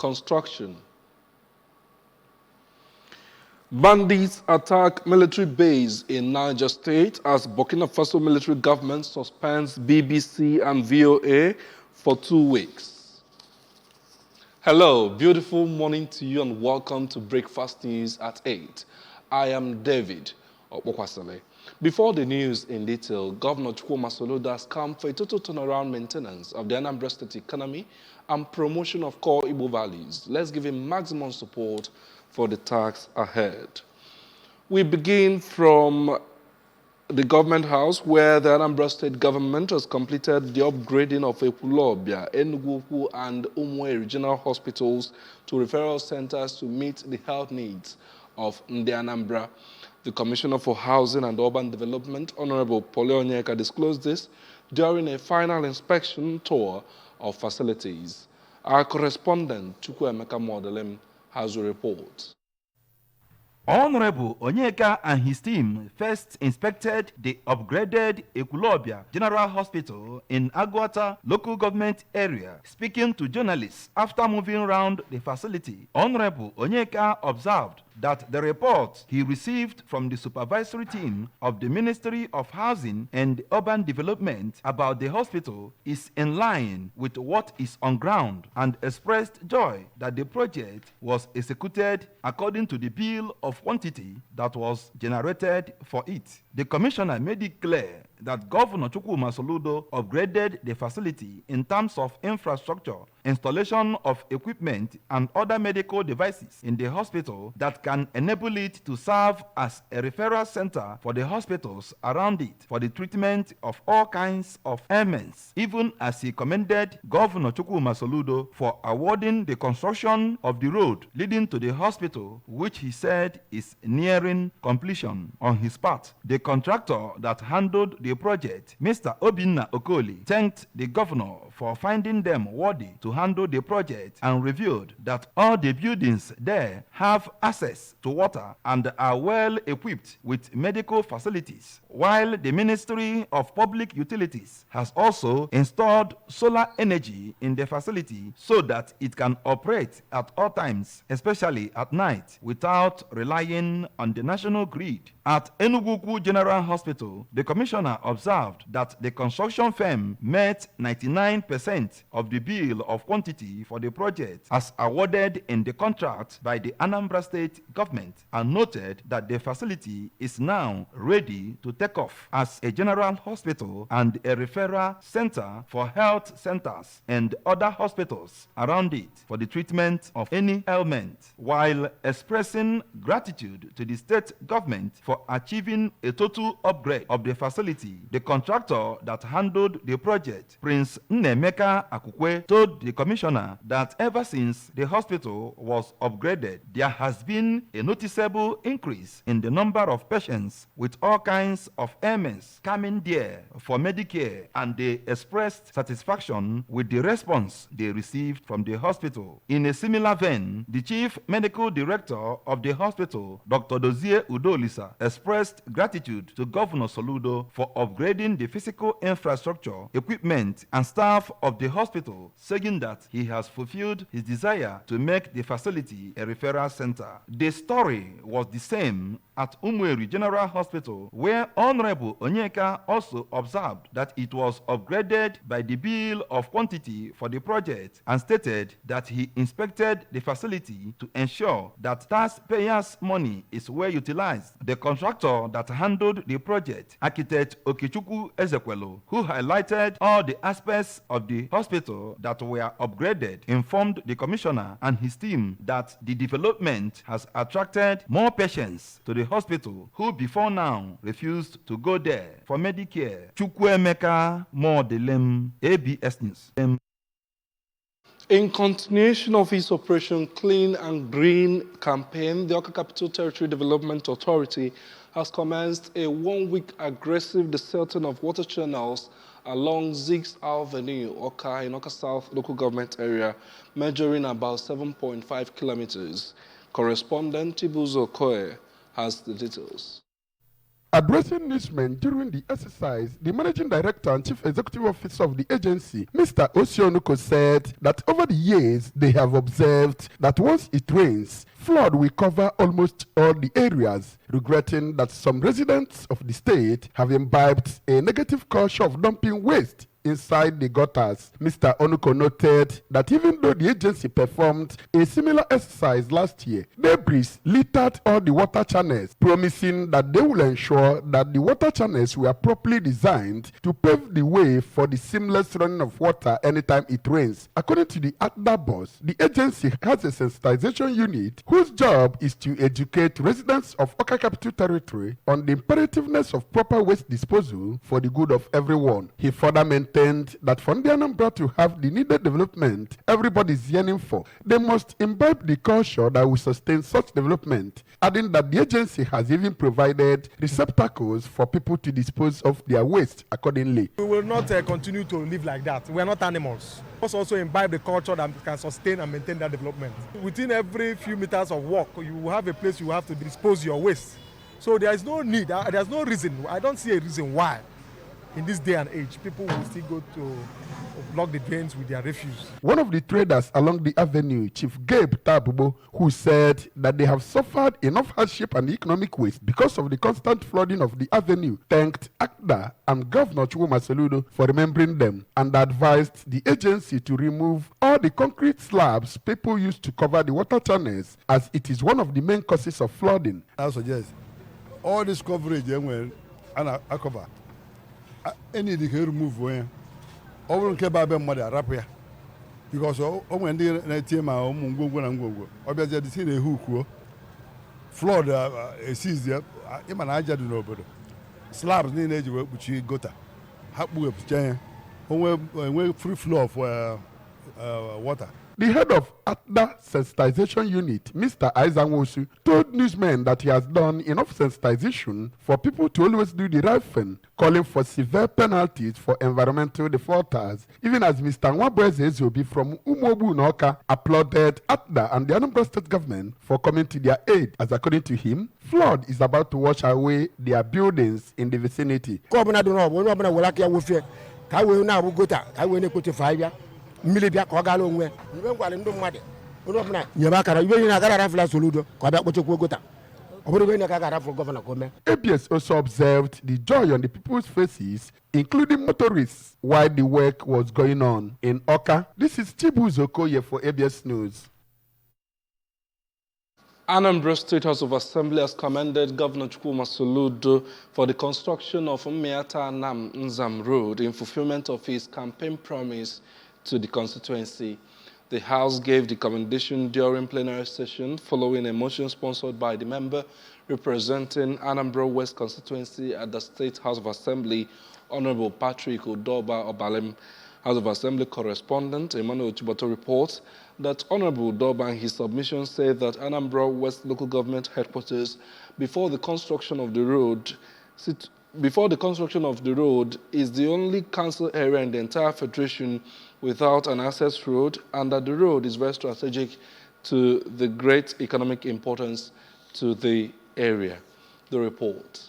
Construction. Bandits attack military base in Niger State as Burkina Faso military government suspends BBC and VOA for 2 weeks. Hello, beautiful morning to you and welcome to Breakfast News at 8. I am David Okpokwasale. Before the news in detail, Governor Chukwuma Soludo has come for a total turnaround maintenance of the Anambra State economy and promotion of core Igbo values. Let's give him maximum support for the task ahead. We begin from the government house where the Anambra State government has completed the upgrading of Ekulobia, Enugu and Umwe regional hospitals to referral centers to meet the health needs of Ndi Anambra. The Commissioner for Housing and Urban Development, Honorable Pole Onyeka, disclosed this during a final inspection tour of facilities. Our correspondent, Chukwuemeka Modelem, has a report. Honorable Onyeka and his team first inspected the upgraded Ekulobia General Hospital in Agwata local government area. Speaking to journalists after moving around the facility, Honorable Onyeka observed that the report he received from the supervisory team of the Ministry of Housing and Urban Development about the hospital is in line with what is on ground, and expressed joy that the project was executed according to the bill of quantity that was generated for it. The commissioner made it clear that Governor Chukwuma Soludo upgraded the facility in terms of infrastructure, installation of equipment, and other medical devices in the hospital that can enable it to serve as a referral center for the hospitals around it for the treatment of all kinds of ailments, even as he commended Governor Chukwuma Soludo for awarding the construction of the road leading to the hospital, which he said is nearing completion. On his part, the contractor that handled the project, Mr. Obinna Okoli, thanked the governor for finding them worthy to handle the project and revealed that all the buildings there have access to water and are well equipped with medical facilities, while the Ministry of Public Utilities has also installed solar energy in the facility so that it can operate at all times, especially at night, without relying on the national grid. At Enugu General Hospital, the commissioner observed that the construction firm met 99% of the bill of quantity for the project as awarded in the contract by the Anambra State government, and noted that the facility is now ready to take off as a general hospital and a referral center for health centers and other hospitals around it for the treatment of any ailment, while expressing gratitude to the state government for achieving a total upgrade of the facility. The contractor that handled the project, Prince Nnemeka Akukwe, told the commissioner that ever since the hospital was upgraded, there has been a noticeable increase in the number of patients with all kinds of ailments coming there for Medicare, and they expressed satisfaction with the response they received from the hospital. In a similar vein, the chief medical director of the hospital, Dr. Dozie Udolisa, expressed gratitude to Governor Soludo for upgrading the physical infrastructure, equipment, and staff of the hospital, saying that he has fulfilled his desire to make the facility a referral center. The story was the same at Umweri General Hospital, where Honorable Onyeka also observed that it was upgraded by the bill of quantity for the project, and stated that he inspected the facility to ensure that taxpayers' money is well utilized. The contractor that handled the project, architect Okechukwu Ezekwelu, who highlighted all the aspects of the hospital that were upgraded, informed the commissioner and his team that the development has attracted more patients to the hospital who before now refused to go there for Medicare. Chukwuemeka Modelem, ABS News. In continuation of his Operation Clean and Green campaign, the Oka Capital Territory Development Authority has commenced a one-week aggressive desilting of water channels along Ziggs Avenue, Oka, in Oka South local government area, measuring about 7.5 kilometers. Correspondent Tibuzo Koe has the details. Addressing newsmen during the exercise, the Managing Director and Chief Executive Officer of the agency, Mr. Osionuko, said that over the years they have observed that once it rains, flood will cover almost all the areas, regretting that some residents of the state have imbibed a negative culture of dumping waste inside the gutters. Mr. Onuko noted that even though the agency performed a similar exercise last year, debris littered all the water channels, promising that they will ensure that the water channels were properly designed to pave the way for the seamless running of water anytime it rains. According to the ADA boss, the agency has a sensitization unit whose job is to educate residents of Oka Capital Territory on the imperativeness of proper waste disposal for the good of everyone. He further maintained that for the Anambra to have the needed development everybody is yearning for, they must imbibe the culture that will sustain such development, adding that the agency has even provided receptacles for people to dispose of their waste accordingly. We will not continue to live like that. We are not animals. We must also imbibe the culture that can sustain and maintain that development. Within every few meters of walk, you will have a place you have to dispose your waste. So there is no need, there's no reason, I don't see a reason why in this day and age, people will still go to block the drains with their refuse. One of the traders along the avenue, Chief Gabe Tabubo, who said that they have suffered enough hardship and economic waste because of the constant flooding of the avenue, thanked ACDA and Governor Chukwuma Soludo for remembering them and advised the agency to remove all the concrete slabs people used to cover the water channels, as it is one of the main causes of flooding. I suggest all this coverage and I cover. Any they can remove when over nke ba be mother rap ya because o when dey na tie ma o ngwongwo na ngwongwo obia je dey hook flood sees there e ma na aja dị n'obodo slabs ni na eji we kpuchi gota ha kpu epụcha onwe free flow of water. The head of ADA Sensitization Unit, Mr. Aizanwosu, told newsmen that he has done enough sensitization for people to always do the right thing, calling for severe penalties for environmental defaulters, even as Mr. Nwabweze Ezobi from Umobu Noka applauded ADA and the Anambra State government for coming to their aid, as according to him, flood is about to wash away their buildings in the vicinity. Milibia Kogalo, you went into Madi. Yabakara, you are a Rafla Soludo, Kodakota. For Governor Gome. ABS also observed the joy on the people's faces, including motorists, while the work was going on. In Oka, this is Chibu Zokoye for ABS News. Anambra State House of Assembly has commended Governor Chukwuma Soludo for the construction of Mmiata Nam Nzam Road in fulfillment of his campaign promise to the constituency. The House gave the commendation during plenary session following a motion sponsored by the member representing Anambra West constituency at the State House of Assembly, Honorable Patrick Udoba Obalem. House of Assembly correspondent Emmanuel Chiboto reports that Honorable Udoba in his submission said that Anambra West local government headquarters before the construction of the road is the only council area in the entire federation without an access road, and that the road is very strategic to the great economic importance to the area. The report.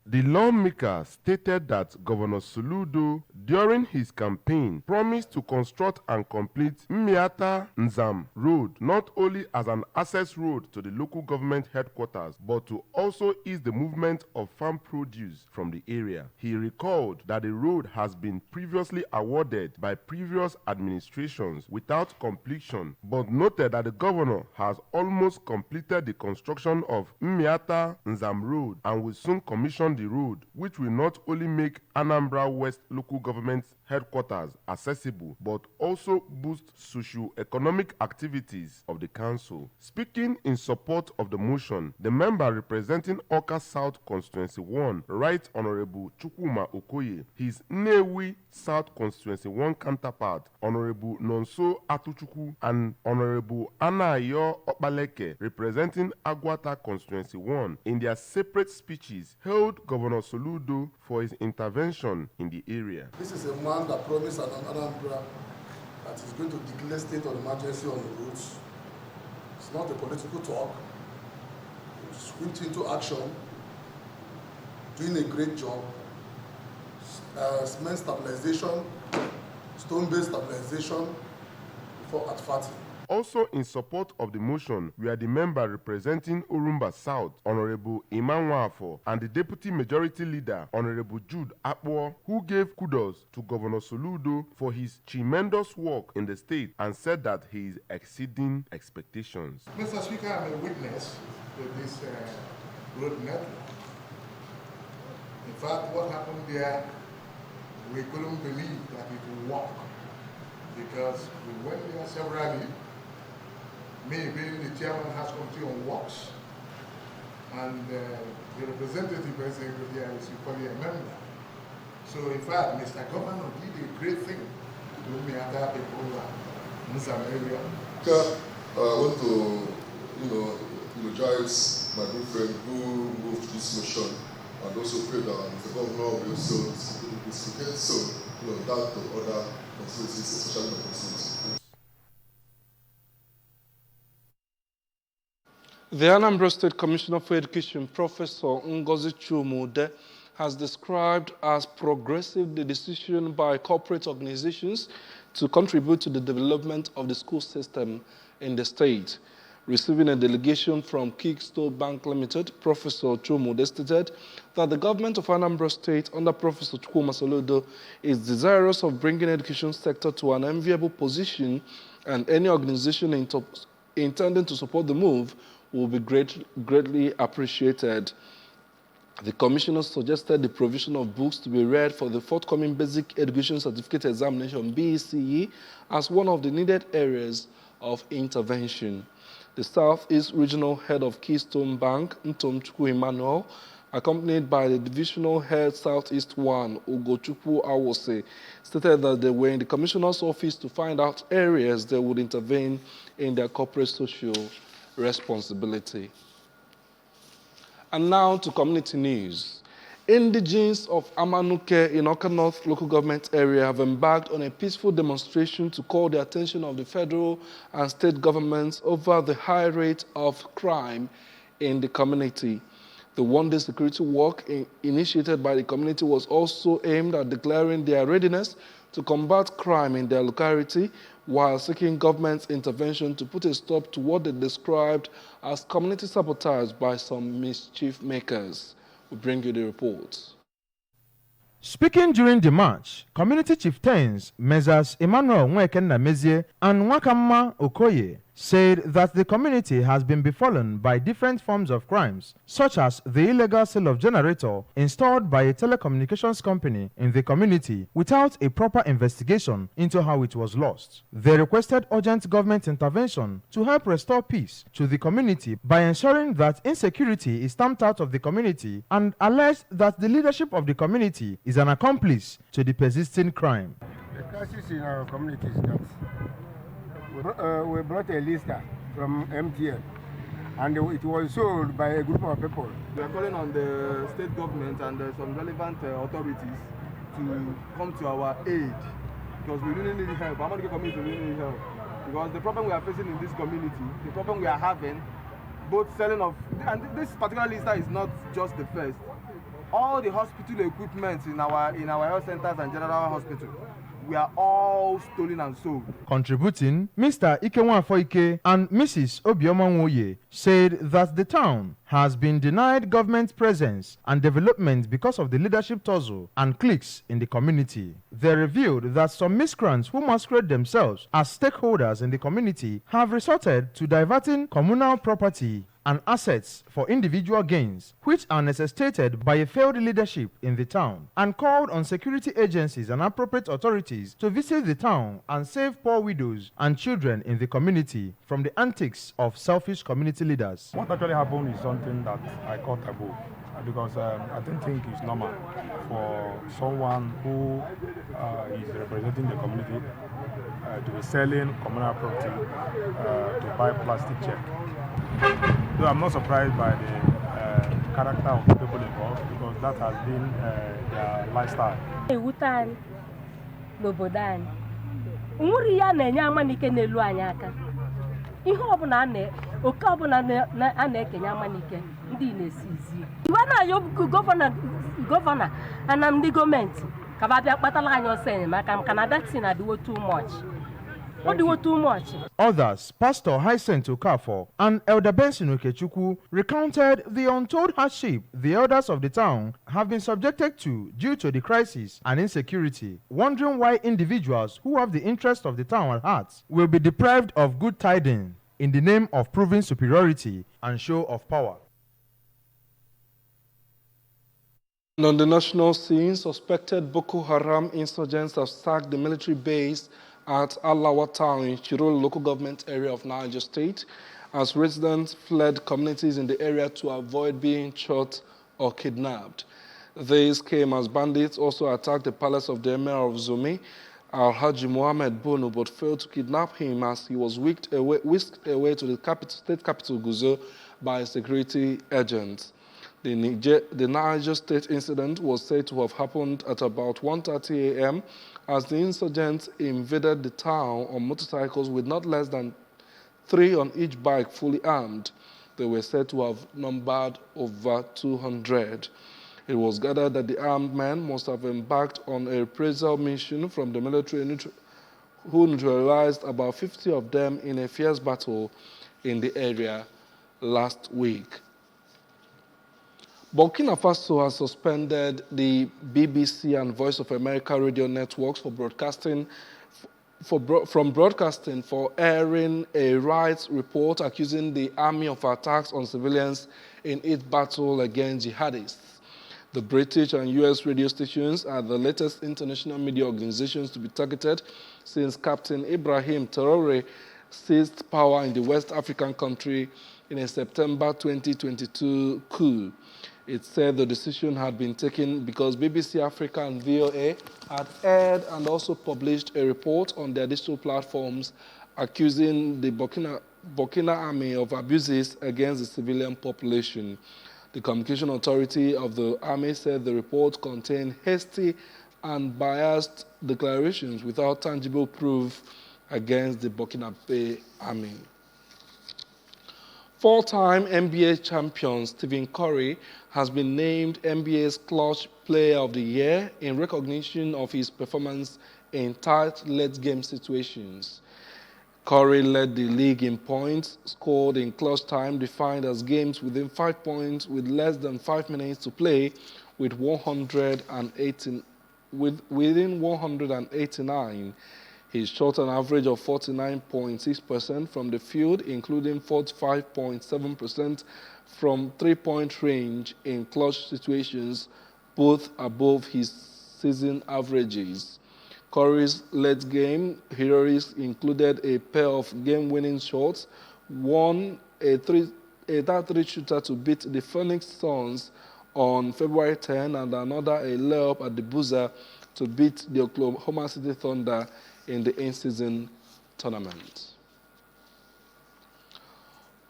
The lawmaker stated that Governor Soludo, during his campaign, promised to construct and complete Mmiata Nzam Road not only as an access road to the local government headquarters, but to also ease the movement of farm produce from the area. He recalled that the road has been previously awarded by previous administrations without completion, but noted that the governor has almost completed the construction of Mmiata Nzam Road and will soon commission the road, which will not only make Anambra West local government headquarters accessible, but also boost socio-economic activities of the council. Speaking in support of the motion, the member representing Oka South Constituency 1, Right Honorable Chukwuma Okoye, his Nnewi South Constituency 1 counterpart, Honorable Nonso Atuchukwu, and Honorable Anayo Okbaleke, representing Agwata Constituency 1, in their separate speeches, hailed Governor Soludo for his intervention in the area. This is a man that promised an Anambra that is going to declare state of emergency on the roads. It's not a political talk. It's whipped into action. doing a great job. Cement stabilization, stone-based stabilization before at Fati. Also in support of the motion were the member representing Orumba South, Honorable Iman Wafo, and the Deputy Majority Leader, Honorable Jude Akpo, who gave kudos to Governor Soludo for his tremendous work in the state and said that he is exceeding expectations. Mr. Speaker, I'm a witness with this road network. In fact, what happened there, we couldn't believe that it would work because we went there severally. Me being the chairman House Committee on Works, and the representative there is equally a member. So in fact, Mr. Governor did a great thing to me at that people in some area. I want to, eulogize my good friend who moved this motion, and also pray that the governor will also reciprocate so that to other constituencies, especially the constituencies. The Anambra State Commissioner for Education, Professor Ngozi Chumude, has described as progressive the decision by corporate organizations to contribute to the development of the school system in the state. Receiving a delegation from Kickstone Bank Limited, Professor Chumude stated that the government of Anambra State under Professor Chukwuma Soludo is desirous of bringing the education sector to an enviable position, and any organization intending to support the move will be greatly appreciated. The commissioner suggested the provision of books to be read for the forthcoming Basic Education Certificate Examination (BECE) as one of the needed areas of intervention. The Southeast Regional Head of Keystone Bank, Ntomchukwu Emmanuel, accompanied by the Divisional Head Southeast 1, Ugochukwu Awose, stated that they were in the commissioner's office to find out areas they would intervene in their corporate social responsibility. And now to community news. Indigenes of Amanuke in Oka North local government area have embarked on a peaceful demonstration to call the attention of the federal and state governments over the high rate of crime in the community. The one-day security walk initiated by the community was also aimed at declaring their readiness to combat crime in their locality while seeking government's intervention to put a stop to what they described as community sabotage by some mischief makers. We bring you the report. Speaking during the march, community chieftains Messrs. Emmanuel Nwekenna Mezie and Nwakamma Okoye said that the community has been befallen by different forms of crimes, such as the illegal sale of generator installed by a telecommunications company in the community without a proper investigation into how it was lost. They requested urgent government intervention to help restore peace to the community by ensuring that insecurity is stamped out of the community, and alleged that the leadership of the community is an accomplice to the persisting crime. The crisis in our community is that we brought a lister from MTN, and it was sold by a group of people. We are calling on the state government and some relevant authorities to come to our aid, because we really need help. Our community really need help, because the problem we are facing in this community, the problem we are having, both selling of, and this particular lister is not just the first. All the hospital equipment in our health centers and general hospital, we are all stolen and sold. Contributing, Mr. Ikenwafo Ike and Mrs. Obioma Nwoye said that the town has been denied government presence and development because of the leadership tussle and cliques in the community. They revealed that some miscreants who masquerade themselves as stakeholders in the community have resorted to diverting communal property and assets for individual gains, which are necessitated by a failed leadership in the town, and called on security agencies and appropriate authorities to visit the town and save poor widows and children in the community from the antics of selfish community leaders. What actually happened is something that I call taboo, because I don't think it's normal for someone who is representing the community to be selling communal property to buy plastic check. So I'm not surprised by the character of the people involved, because that has been their lifestyle. Ihe ọbụla oke ọbụla a na-ekenye amanike ndị na-esi isi iwe kana yo governor and I'm the government kababia kpatala anyo say maka kana that thing I do too much. What do you too much? Others, Pastor Hyacinth Okafor and Elder Benson Okechukwu, recounted the untold hardship the elders of the town have been subjected to due to the crisis and insecurity, wondering why individuals who have the interest of the town at heart will be deprived of good tidings in the name of proving superiority and show of power. And on the national scene, suspected Boko Haram insurgents have sacked the military base at Alawa town in Chirol local government area of Niger State as residents fled communities in the area to avoid being shot or kidnapped. This came as bandits also attacked the palace of the Emir of Zumi, Al-Haji Mohammed Bono, but failed to kidnap him as he was whisked away to the state capital Guzo by security agents. The Niger State incident was said to have happened at about 1:30 a.m. as the insurgents invaded the town on motorcycles with not less than 3 on each bike fully armed. They were said to have numbered over 200. It was gathered that the armed men must have embarked on a reprisal mission from the military who neutralized about 50 of them in a fierce battle in the area last week. Burkina Faso has suspended the BBC and Voice of America radio networks from broadcasting for airing a rights report accusing the army of attacks on civilians in its battle against jihadists. The British and US radio stations are the latest international media organizations to be targeted since Captain Ibrahim Traoré seized power in the West African country in a September 2022 coup. It said the decision had been taken because BBC Africa and VOA had aired and also published a report on their digital platforms accusing the Burkina army of abuses against the civilian population. The Communication Authority of the army said the report contained hasty and biased declarations without tangible proof against the Burkina Faso army. Four-time NBA champion Stephen Curry has been named NBA's Clutch Player of the Year in recognition of his performance in tight late-game situations. Curry led the league in points scored in clutch time, defined as games within 5 points with less than 5 minutes to play, within 189. He shot an average of 49.6% from the field, including 45.7% from three-point range in clutch situations, both above his season averages. Curry's late-game heroics included a pair of game-winning shots, one a three shooter to beat the Phoenix Suns on February 10, and another a layup at the buzzer to beat the Oklahoma City Thunder in the in-season tournament.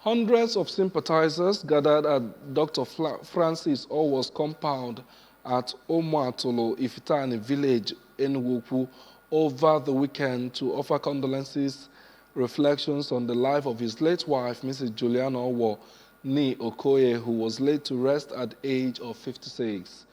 Hundreds of sympathizers gathered at Dr. Francis Owo's compound at Omoatolo, Ifitani village, Enugu, over the weekend to offer condolences, reflections on the life of his late wife, Mrs. Juliana Owo Ni Okoye, who was laid to rest at the age of 56.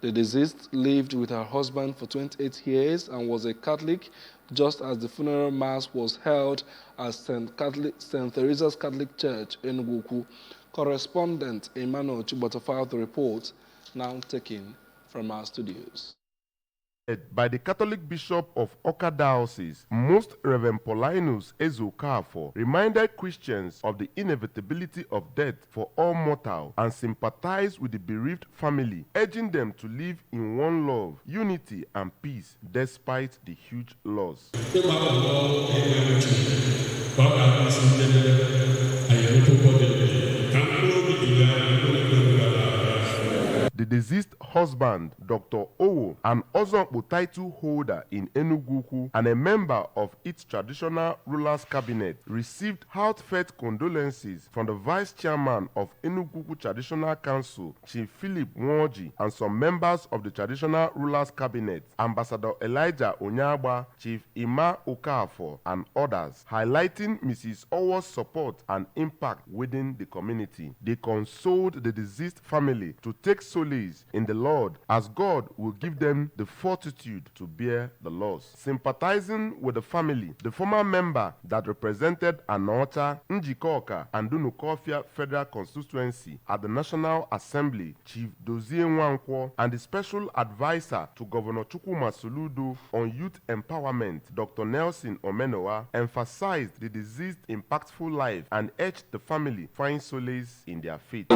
The deceased lived with her husband for 28 years and was a Catholic, just as the funeral mass was held at St. Teresa's Catholic Church in Enugu. Correspondent Emmanuel Chibota filed the report, now taken from our studios. By the Catholic Bishop of Oka Diocese, Most Reverend Paulinus Okafor, reminded Christians of the inevitability of death for all mortal and sympathized with the bereaved family, urging them to live in one love, unity, and peace despite the huge loss. The deceased husband, Dr. Owo, an Ozokbo title holder in Enugu and a member of its traditional rulers cabinet, received heartfelt condolences from the vice chairman of Enugu Traditional Council, Chief Philip Nwoji, and some members of the traditional rulers cabinet, Ambassador Elijah Onyagba, Chief Ima Okafor, and others, highlighting Mrs. Owo's support and impact within the community. They consoled the deceased family to take solace in the Lord, as God will give them the fortitude to bear the loss. Sympathizing with the family, the former member that represented Anocha, Njikoka, and Dunukofia Federal Constituency at the National Assembly, Chief Dozie Nwankwo, and the special advisor to Governor Chukwuma Soludo on youth empowerment, Dr. Nelson Omenowa, emphasized the deceased impactful life and urged the family find solace in their faith.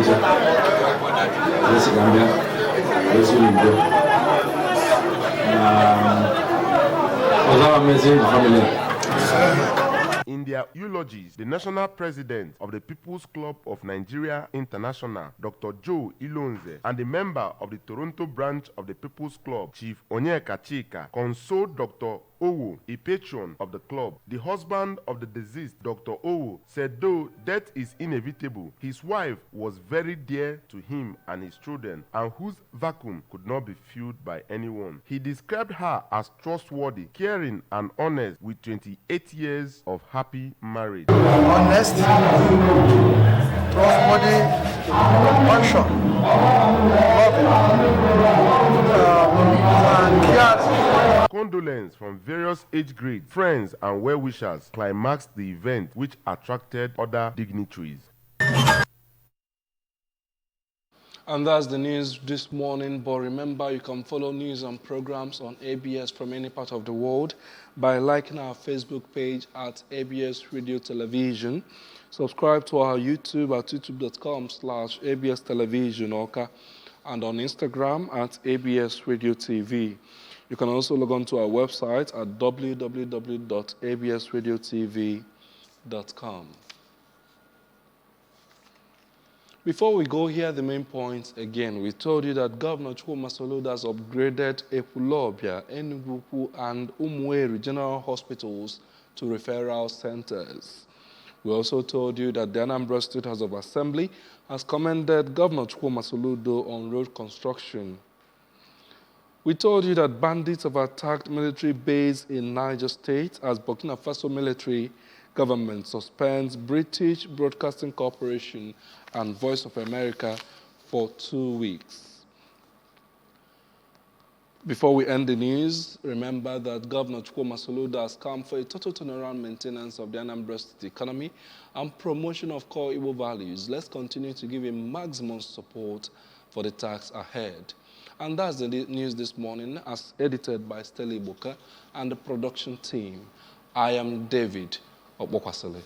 In their eulogies, the national president of the People's Club of Nigeria International, Dr. Joe Ilonze, and the member of the Toronto branch of the People's Club, Chief Onyeka Chika, consoled Dr. Owo, a patron of the club. The husband of the deceased, Dr. Owo, said though death is inevitable, his wife was very dear to him and his children, and whose vacuum could not be filled by anyone. He described her as trustworthy, caring, and honest, with 28 years of happy marriage. Honest, trustworthy, compassion, loving, and caring. Condolence from various age grades, friends, and well-wishers climaxed the event, which attracted other dignitaries. And that's the news this morning. But remember, you can follow news and programs on ABS from any part of the world by liking our Facebook page at ABS Radio Television. Subscribe to our YouTube at youtube.com/ABS Television Oka, and on Instagram at ABS Radio TV. You can also log on to our website at www.absradiotv.com. Before we go, here are the main points again. We told you that Governor Chukwuma Soludo has upgraded Ekulobia, Enugu, and Umueri General Hospitals to referral centers. We also told you that the Anambra State House of Assembly has commended Governor Chukwuma Soludo on road construction. We told you that bandits have attacked military base in Niger State as Burkina Faso military government suspends British Broadcasting Corporation and Voice of America for 2 weeks. Before we end the news, remember that Governor Chukwuma Soludo has come for a total turnaround maintenance of the Anambra State economy and promotion of core Igbo values. Let's continue to give him maximum support for the task ahead. And that's the news this morning, as edited by Steli Boka and the production team. I am David Obokwasile.